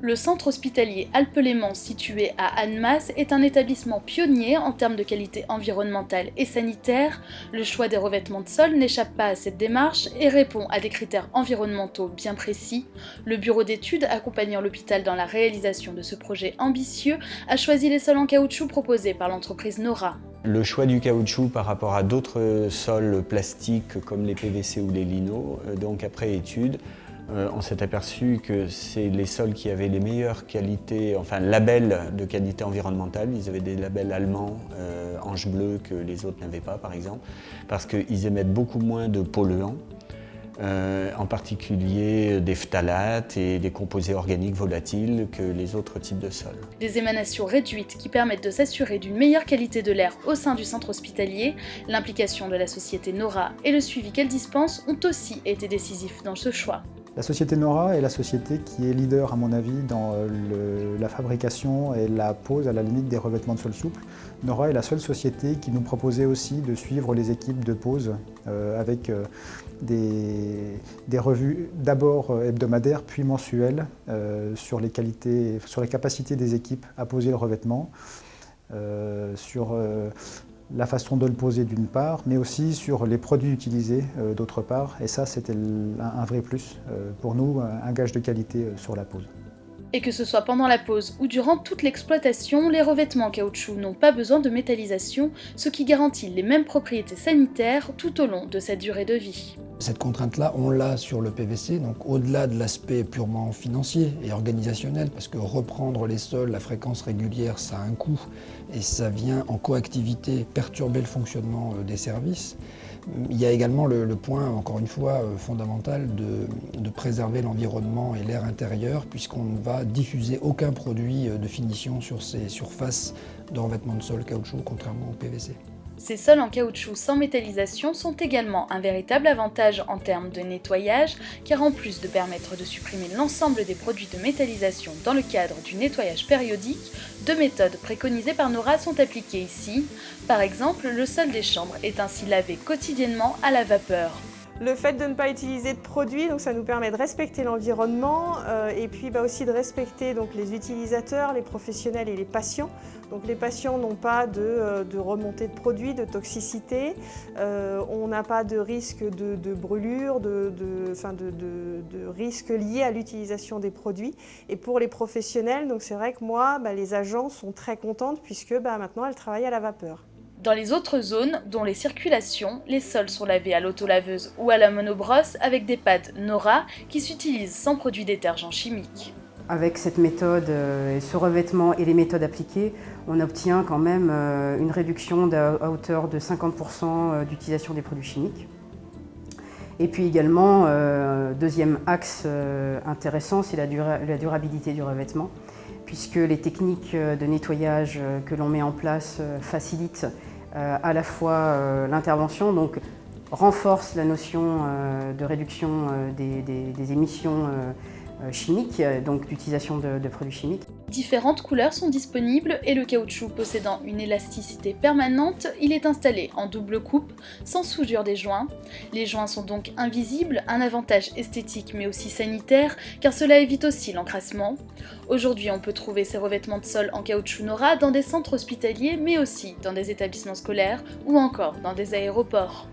Le centre hospitalier Alpes-Léman, situé à Annemasse, est un établissement pionnier en termes de qualité environnementale et sanitaire. Le choix des revêtements de sol n'échappe pas à cette démarche et répond à des critères environnementaux bien précis. Le bureau d'études accompagnant l'hôpital dans la réalisation de ce projet ambitieux a choisi les sols en caoutchouc proposés par l'entreprise Nora. Le choix du caoutchouc par rapport à d'autres sols plastiques comme les PVC ou les linos, donc après étude, on s'est aperçu que c'est les sols qui avaient les meilleures qualités, enfin labels de qualité environnementale. Ils avaient des labels allemands, Ange Bleu, que les autres n'avaient pas par exemple, parce qu'ils émettent beaucoup moins de polluants, en particulier des phtalates et des composés organiques volatiles que les autres types de sols. Des émanations réduites qui permettent de s'assurer d'une meilleure qualité de l'air au sein du centre hospitalier, l'implication de la société Nora et le suivi qu'elle dispense ont aussi été décisifs dans ce choix. La société Nora est la société qui est leader, à mon avis, dans la fabrication et la pose, à la limite, des revêtements de sol souple. Nora est la seule société qui nous proposait aussi de suivre les équipes de pose avec des revues d'abord hebdomadaires puis mensuelles sur les qualités, sur les capacités des équipes à poser le revêtement, sur la façon de le poser d'une part, mais aussi sur les produits utilisés d'autre part. Et ça, c'était un vrai plus pour nous, un gage de qualité sur la pose. Et que ce soit pendant la pose ou durant toute l'exploitation, les revêtements en caoutchouc n'ont pas besoin de métallisation, ce qui garantit les mêmes propriétés sanitaires tout au long de cette durée de vie. Cette contrainte-là, on l'a sur le PVC, donc au-delà de l'aspect purement financier et organisationnel, parce que reprendre les sols à fréquence régulière, ça a un coût et ça vient en coactivité perturber le fonctionnement des services. Il y a également le point, encore une fois, fondamental de préserver l'environnement et l'air intérieur, puisqu'on ne va diffuser aucun produit de finition sur ces surfaces de revêtement de sol caoutchouc, contrairement au PVC. Ces sols en caoutchouc sans métallisation sont également un véritable avantage en termes de nettoyage, car en plus de permettre de supprimer l'ensemble des produits de métallisation dans le cadre du nettoyage périodique, deux méthodes préconisées par Nora sont appliquées ici. Par exemple, le sol des chambres est ainsi lavé quotidiennement à la vapeur. Le fait de ne pas utiliser de produits, donc ça nous permet de respecter l'environnement et puis aussi de respecter donc, les utilisateurs, les professionnels et les patients. Donc les patients n'ont pas de remontée de produits, de toxicité, on n'a pas de risque de brûlure, de risques liés à l'utilisation des produits. Et pour les professionnels, donc c'est vrai que moi, les agents sont très contentes puisque maintenant elles travaillent à la vapeur. Dans les autres zones, dont les circulations, les sols sont lavés à l'autolaveuse ou à la monobrosse avec des pads Nora qui s'utilisent sans produits détergents chimiques. Avec cette méthode, ce revêtement et les méthodes appliquées, on obtient quand même une réduction à hauteur de 50% d'utilisation des produits chimiques. Et puis également, deuxième axe intéressant, c'est la durabilité du revêtement, puisque les techniques de nettoyage que l'on met en place facilitent à la fois l'intervention, donc renforcent la notion de réduction des émissions chimiques, donc d'utilisation de produits chimiques. Différentes couleurs sont disponibles et le caoutchouc possédant une élasticité permanente, il est installé en double coupe, sans soudure des joints. Les joints sont donc invisibles, un avantage esthétique mais aussi sanitaire, car cela évite aussi l'encrassement. Aujourd'hui, on peut trouver ces revêtements de sol en caoutchouc Nora dans des centres hospitaliers, mais aussi dans des établissements scolaires ou encore dans des aéroports.